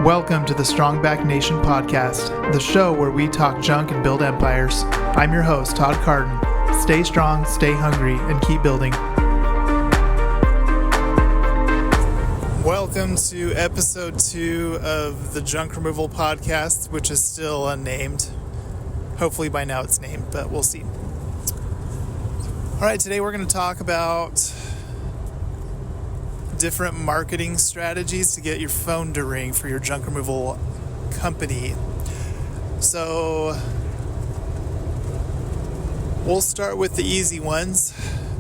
Welcome to the Strong Back Nation podcast, the show where we talk junk and build empires. I'm your host, Todd Cardon. Stay strong, stay hungry, and keep building. Welcome to episode 2 of the Junk Removal podcast, which is still unnamed. Hopefully by now it's named, but we'll see. All right, today we're going to talk about different marketing strategies to get your phone to ring for your junk removal company. So we'll start with the easy ones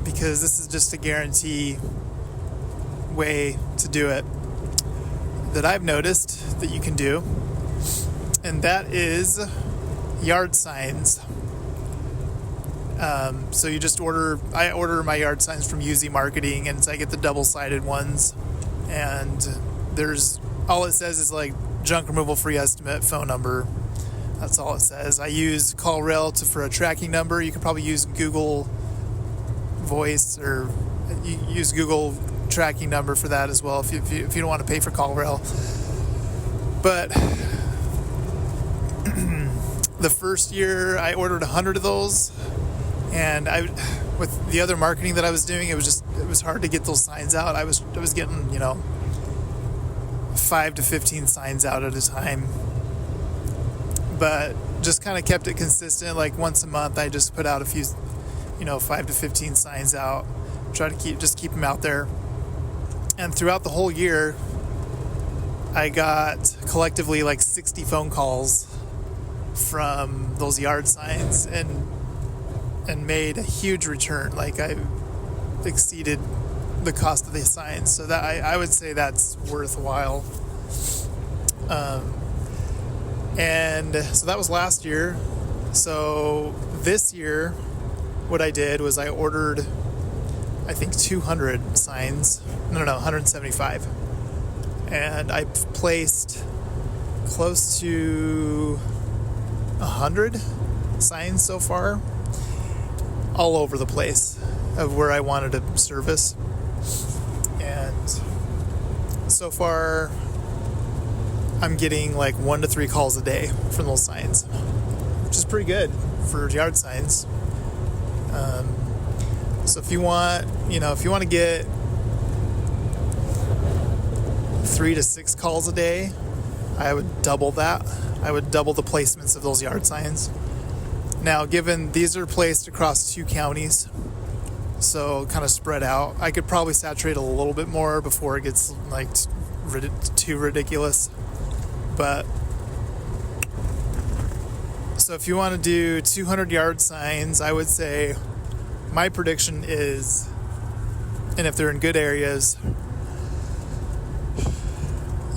because this is just a guarantee way to do it that I've noticed that you can do, and that is yard signs. So you just I order my yard signs from UZ Marketing, and I get the double-sided ones, and all it says is like junk removal free estimate, phone number. That's all it says. I use CallRail for a tracking number. You could probably use Google Voice, or you use Google tracking number for that as well if you don't want to pay for CallRail. But the first year I ordered 100 of those, and with the other marketing that I was doing, it was hard to get those signs out. I was getting 5 to 15 signs out at a time, but just kind of kept it consistent. Like once a month I just put out a few 5 to 15 signs out, try to keep them out there. And throughout the whole year I got collectively like 60 phone calls from those yard signs, and made a huge return. Like I exceeded the cost of the signs, so that I would say that's worthwhile. And so that was last year. So this year what I did was I ordered, I think 200 signs. No, 175. And I placed close to 100 signs so far, all over the place of where I wanted to service. And so far I'm getting like 1 to 3 calls a day from those signs, which is pretty good for yard signs. So if you want to get 3 to 6 calls a day, I would double that. I would double the placements of those yard signs. Now, given these are placed across 2 counties, so kind of spread out, I could probably saturate a little bit more before it gets like too ridiculous. But so if you want to do 200 yard signs, I would say my prediction is, and if they're in good areas,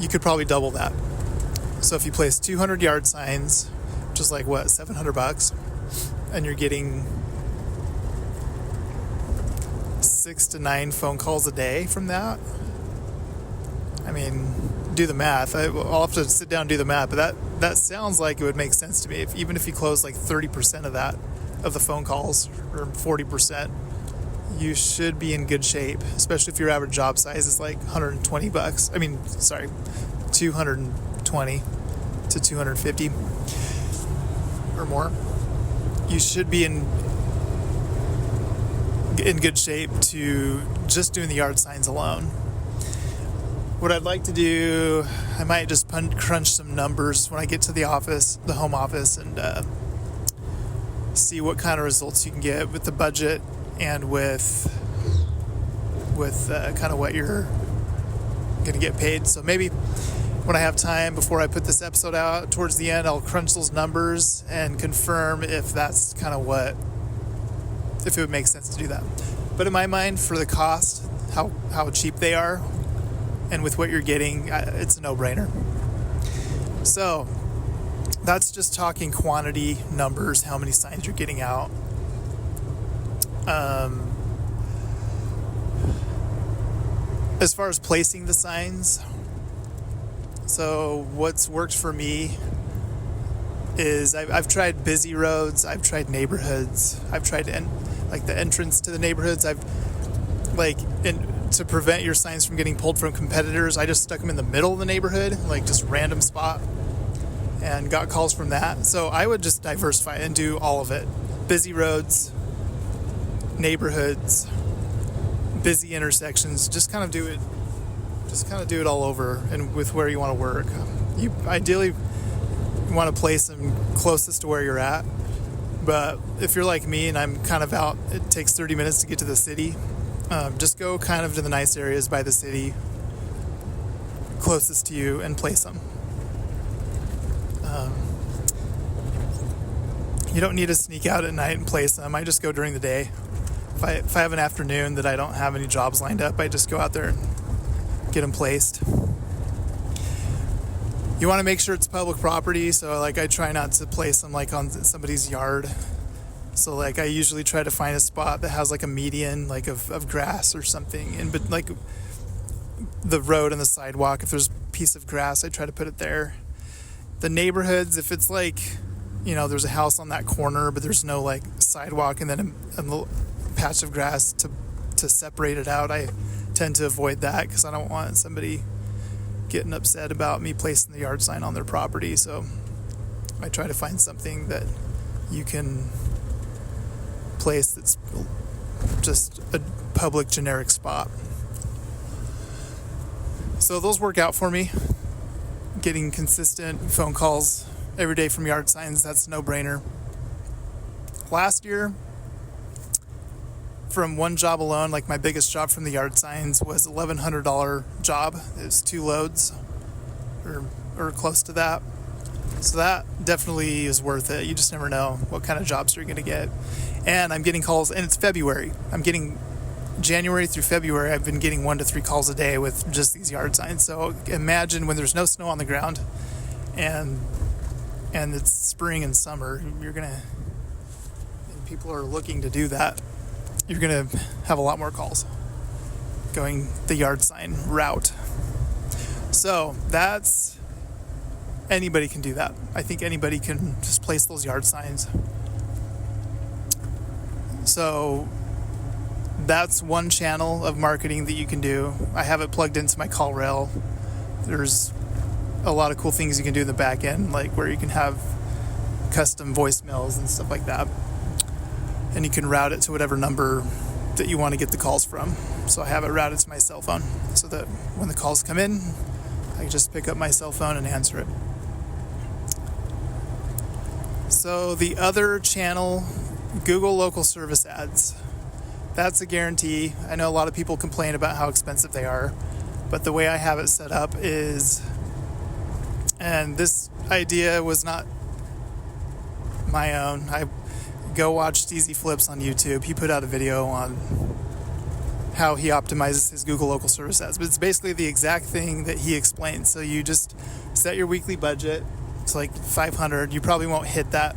you could probably double that. So if you place 200 yard signs, which is like what, $700, and you're getting 6 to 9 phone calls a day from that. I mean, do the math. I'll have to sit down and do the math, but that sounds like it would make sense to me. Even if you close like 30% of the phone calls, or 40%, you should be in good shape, especially if your average job size is like $120. I mean, sorry, 220 to 250 or more. You should be in good shape to just doing the yard signs alone. What I'd like to do, I might just crunch some numbers when I get to the home office, and see what kind of results you can get with the budget and with kind of what you're going to get paid. So maybe when I have time before I put this episode out, towards the end, I'll crunch those numbers and confirm if that's kind of if it would make sense to do that. But in my mind, for the cost, how cheap they are, and with what you're getting, it's a no-brainer. So that's just talking quantity numbers, how many signs you're getting out. As far as placing the signs, so what's worked for me is I've tried busy roads, I've tried neighborhoods, I've tried the entrance to the neighborhoods. I've to prevent your signs from getting pulled from competitors, I just stuck them in the middle of the neighborhood, like just random spot, and got calls from that. So I would just diversify and do all of it. Busy roads, neighborhoods, busy intersections, just kind of do it all over, and with where you want to work. You ideally want to place them closest to where you're at, but if you're like me and I'm kind of out, it takes 30 minutes to get to the city, just go kind of to the nice areas by the city closest to you and place them. You don't need to sneak out at night and place them. I just go during the day. If I have an afternoon that I don't have any jobs lined up, I just go out there and get them placed. You want to make sure it's public property, so like I try not to place them like on somebody's yard. So like I usually try to find a spot that has like a median like of grass or something, and but like the road and the sidewalk, if there's a piece of grass, I try to put it there. The neighborhoods, if it's like, you know, there's a house on that corner but there's no like sidewalk and then a little patch of grass to separate it out, I tend to avoid that because I don't want somebody getting upset about me placing the yard sign on their property. So I try to find something that you can place that's just a public generic spot. So those work out for me. Getting consistent phone calls every day from yard signs, that's a no-brainer. Last year, from one job alone, like my biggest job from the yard signs was $1,100 job. It was 2 loads or close to that. So that definitely is worth it. You just never know what kind of jobs you're going to get. And I'm getting calls, and it's February. I'm getting January through February, I've been getting 1 to 3 calls a day with just these yard signs. So imagine when there's no snow on the ground and it's spring and summer, and people are looking to do that, you're going to have a lot more calls going the yard sign route. So anybody can do that. I think anybody can just place those yard signs. So that's one channel of marketing that you can do. I have it plugged into my call rail. There's a lot of cool things you can do in the back end, like where you can have custom voicemails and stuff like that. And you can route it to whatever number that you want to get the calls from. So I have it routed to my cell phone so that when the calls come in, I can just pick up my cell phone and answer it. So the other channel, Google local service ads. That's a guarantee. I know a lot of people complain about how expensive they are, but the way I have it set up is, and this idea was not my own. I go watch Steezy Flips on YouTube. He put out a video on how he optimizes his Google local service ads, but it's basically the exact thing that he explained. So you just set your weekly budget. It's like $500. You probably won't hit that,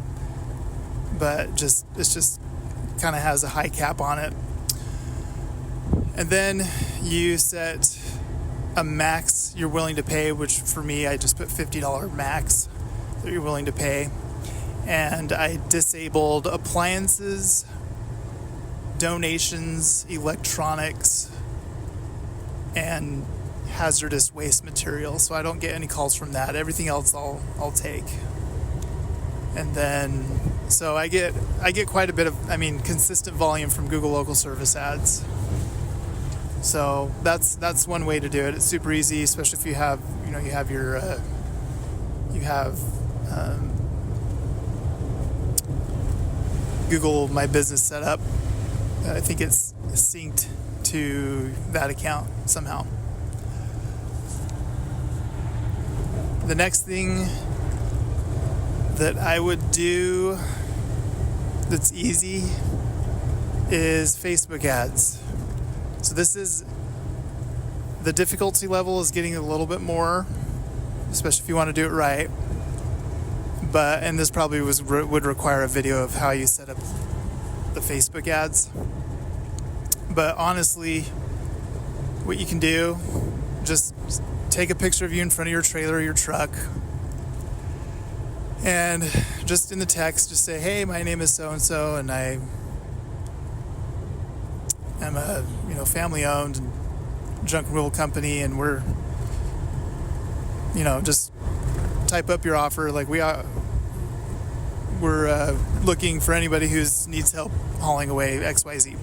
but it's just kind of has a high cap on it. And then you set a max you're willing to pay, which for me, I just put $50 max that you're willing to pay. And I disabled appliances, donations, electronics, and hazardous waste material. So I don't get any calls from that. Everything else I'll take. And then, so I get quite a bit of, consistent volume from Google local service ads. So that's one way to do it. It's super easy, especially if you have Google My Business set up. I think it's synced to that account somehow. The next thing that I would do that's easy is Facebook ads. So the difficulty level is getting a little bit more, especially if you want to do it right. And this probably would require a video of how you set up the Facebook ads. But honestly, what you can do, just take a picture of you in front of your trailer or your truck, and just in the text, just say, "Hey, my name is so-and-so, and I am a family-owned junk removal company, and we're, just type up your offer. Like we're looking for anybody who needs help hauling away XYZ.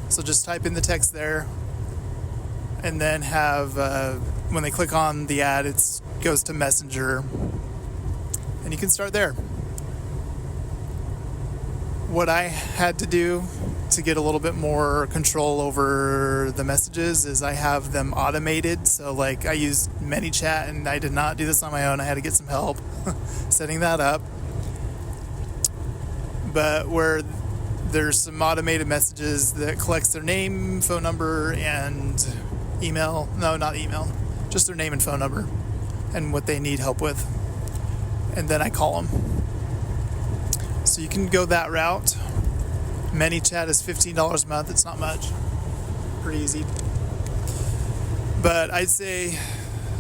So just type in the text there, and then have when they click on the ad, it goes to Messenger, and you can start there. What I had to do to get a little bit more control over the messages is I have them automated. So like I used ManyChat, and I did not do this on my own. I had to get some help setting that up. But where there's some automated messages that collects their name, phone number, and email. No, not email. Just their name and phone number and what they need help with. And then I call them. So you can go that route. ManyChat is $15 a month. It's not much. Pretty easy. But I'd say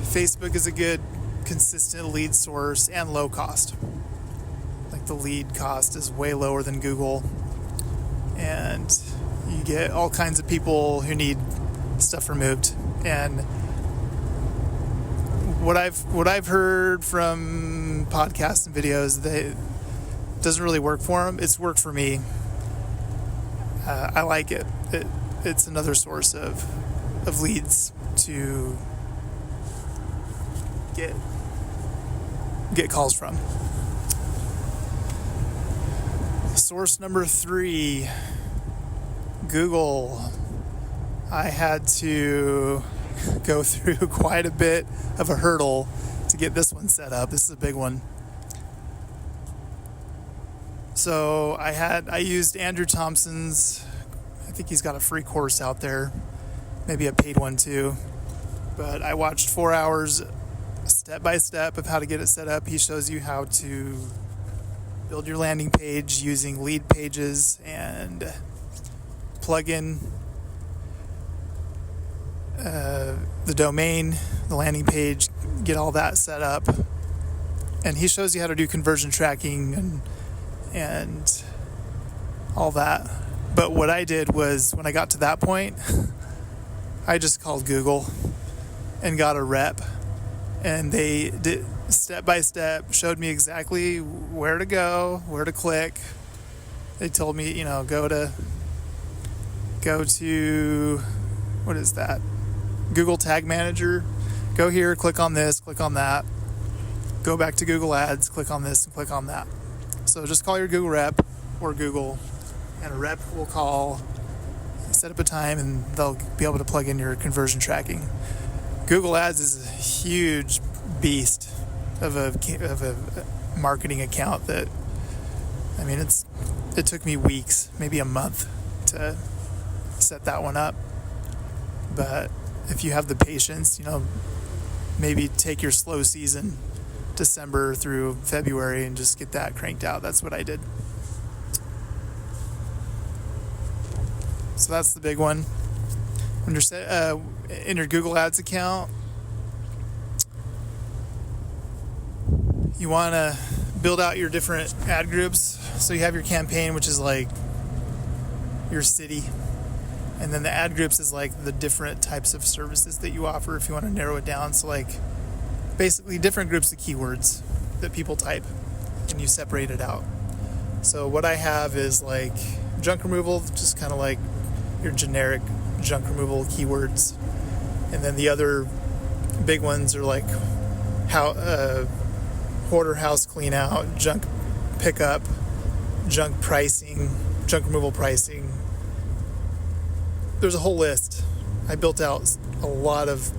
Facebook is a good, consistent lead source and low cost. Like the lead cost is way lower than Google. And you get all kinds of people who need stuff removed. And what I've heard from podcasts and videos, that doesn't really work for them. It's worked for me. I like it. It's another source of leads to get calls from. Source number 3, Google. I had to go through quite a bit of a hurdle to get this one set up. This is a big one. So I used Andrew Thompson's, I think he's got a free course out there, maybe a paid one too. But I watched 4 hours step by step of how to get it set up. He shows you how to build your landing page using lead pages and plug in the domain, the landing page, get all that set up. And he shows you how to do conversion tracking and all that. But what I did was, when I got to that point, I just called Google and got a rep, and they did step by step, showed me exactly where to go, where to click. They told me, go to what is that? Google Tag Manager. Go here, click on this, click on that. Go back to Google Ads, click on this and click on that. So just call your Google rep or Google, and a rep will call, set up a time, and they'll be able to plug in your conversion tracking. Google Ads is a huge beast of a marketing account that, it took me weeks, maybe a month to set that one up. But if you have the patience, maybe take your slow season, December through February, and just get that cranked out. That's what I did. So that's the big one. When you're in your Google Ads account, you want to build out your different ad groups. So you have your campaign, which is like your city, and then the ad groups is like the different types of services that you offer, if you want to narrow it down. So like basically different groups of keywords that people type, and you separate it out. So what I have is like junk removal, just kind of like your generic junk removal keywords. And then the other big ones are like hoarder house clean out, junk pickup, junk pricing, junk removal pricing. There's a whole list. I built out a lot of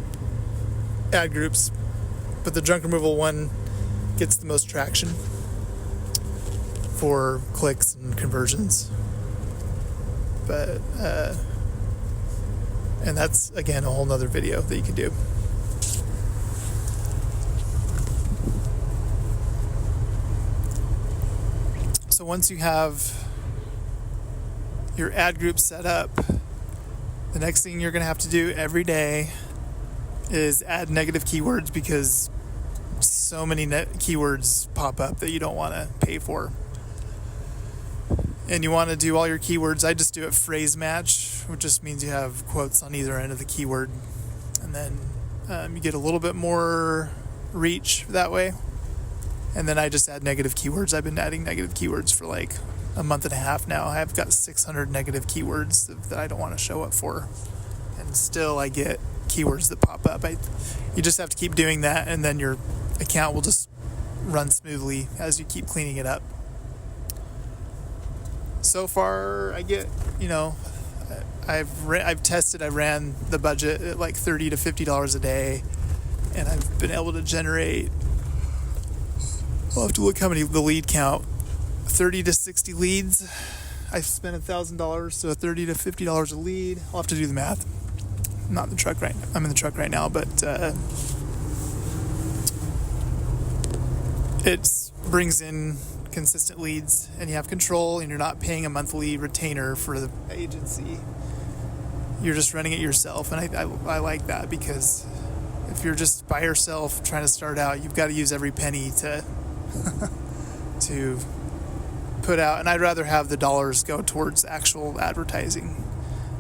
ad groups, but the junk removal one gets the most traction for clicks and conversions. But and that's, again, a whole nother video that you can do. So once you have your ad group set up, the next thing you're going to have to do every day is add negative keywords, because so many keywords pop up that you don't want to pay for. And you want to do all your keywords. I just do it phrase match, which just means you have quotes on either end of the keyword. and then you get a little bit more reach that way. And then I just add negative keywords. I've been adding negative keywords for like a month and a half now. I've got 600 negative keywords that I don't want to show up for, and still I get keywords that pop up. You just have to keep doing that, and then your account will just run smoothly as you keep cleaning it up. So far, I get, I've tested. I ran the budget at like $30 to $50 a day, and I've been able to generate. I'll have to look how many the lead count. 30 to 60 leads. I've spent $1,000, so $30 to $50 a lead. I'll have to do the math. I'm not in the truck right now. I'm in the truck right now, but it brings in consistent leads, and you have control, and you're not paying a monthly retainer for the agency. You're just running it yourself, and I like that, because if you're just by yourself trying to start out, you've got to use every penny to put out, and I'd rather have the dollars go towards actual advertising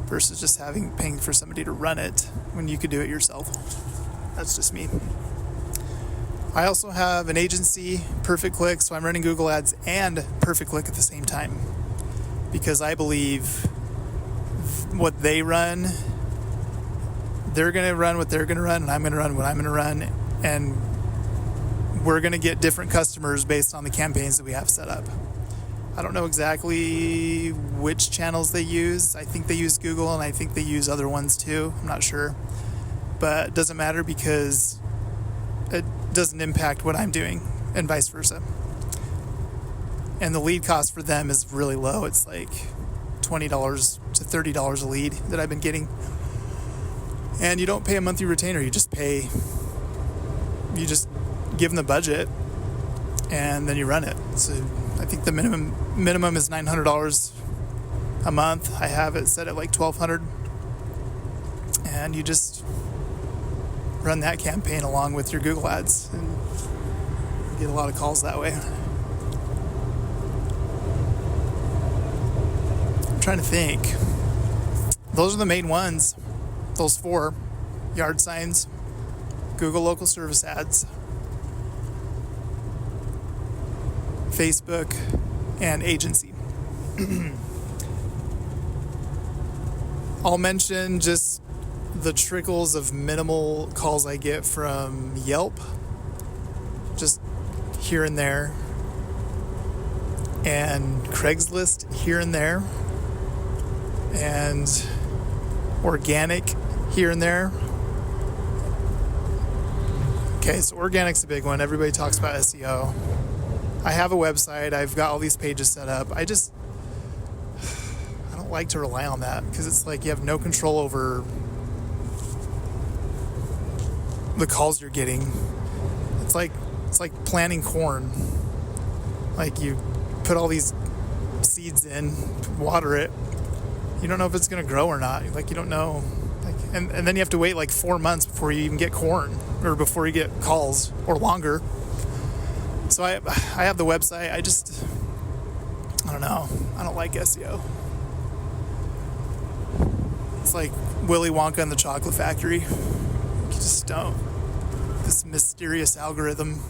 versus just paying for somebody to run it when you could do it yourself. That's just me. I also have an agency, Perfect Click, so I'm running Google Ads and Perfect Click at the same time, because I believe what they run, they're going to run what they're going to run, and I'm going to run what I'm going to run, and we're going to get different customers based on the campaigns that we have set up. I don't know exactly which channels they use. I think they use Google, and I think they use other ones too. I'm not sure. But it doesn't matter, because it doesn't impact what I'm doing, and vice versa. And the lead cost for them is really low. It's like $20 to $30 a lead that I've been getting. And you don't pay a monthly retainer. You just give them the budget, and then you run it. So I think the minimum is $900 a month. I have it set at like $1,200, and you just run that campaign along with your Google Ads, and get a lot of calls that way. I'm trying to think. Those are the main ones. Those 4: yard signs, Google local service ads, Facebook, and agency. I'll mention just the trickles of minimal calls I get from Yelp, just here and there, and Craigslist here and there, and organic here and there. Okay, so organic's a big one. Everybody talks about SEO. I have a website. I've got all these pages set up. I don't like to rely on that, because it's like you have no control over the calls you're getting. It's like planting corn. Like, you put all these seeds in, water it. You don't know if it's going to grow or not. Like, you don't know. And then you have to wait like 4 months before you even get corn, or before you get calls, or longer. So I have the website. I don't know. I don't like SEO. It's like Willy Wonka and the Chocolate Factory. You just don't. This mysterious algorithm.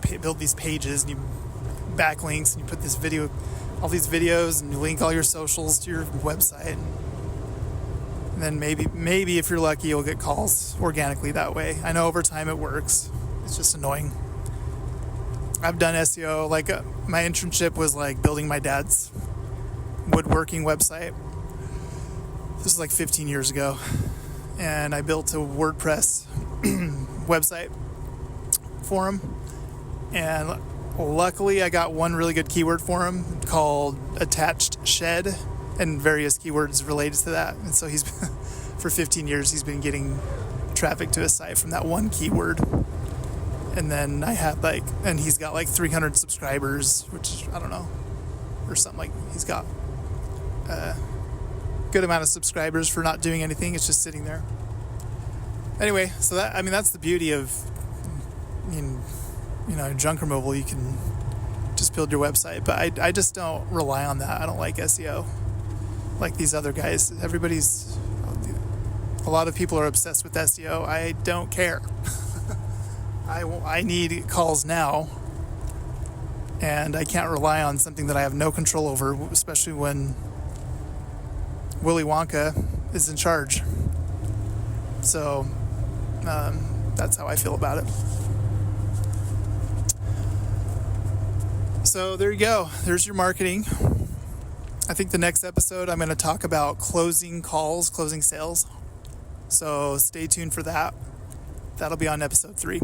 You build these pages, and you backlinks, and you put all these videos, and you link all your socials to your website. And then maybe if you're lucky, you'll get calls organically that way. I know over time it works. It's just annoying. I've done SEO. Like, my internship was like building my dad's woodworking website. This was like 15 years ago. And I built a WordPress website for him. And luckily I got one really good keyword for him called attached shed, and various keywords related to that. And so for 15 years, he's been getting traffic to his site from that one keyword. And then and he's got like 300 subscribers, which I don't know, or something. like he's got a good amount of subscribers for not doing anything. It's just sitting there. Anyway, so that's the beauty of, junk removal. You can just build your website, but I just don't rely on that. I don't like SEO like these other guys. A lot of people are obsessed with SEO. I don't care. I need calls now, and I can't rely on something that I have no control over, especially when Willy Wonka is in charge. So that's how I feel about it. So there you go. There's your marketing. I think the next episode I'm going to talk about closing calls, closing sales. So stay tuned for that. That'll be on episode 3.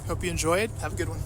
Hope you enjoyed. Have a good one.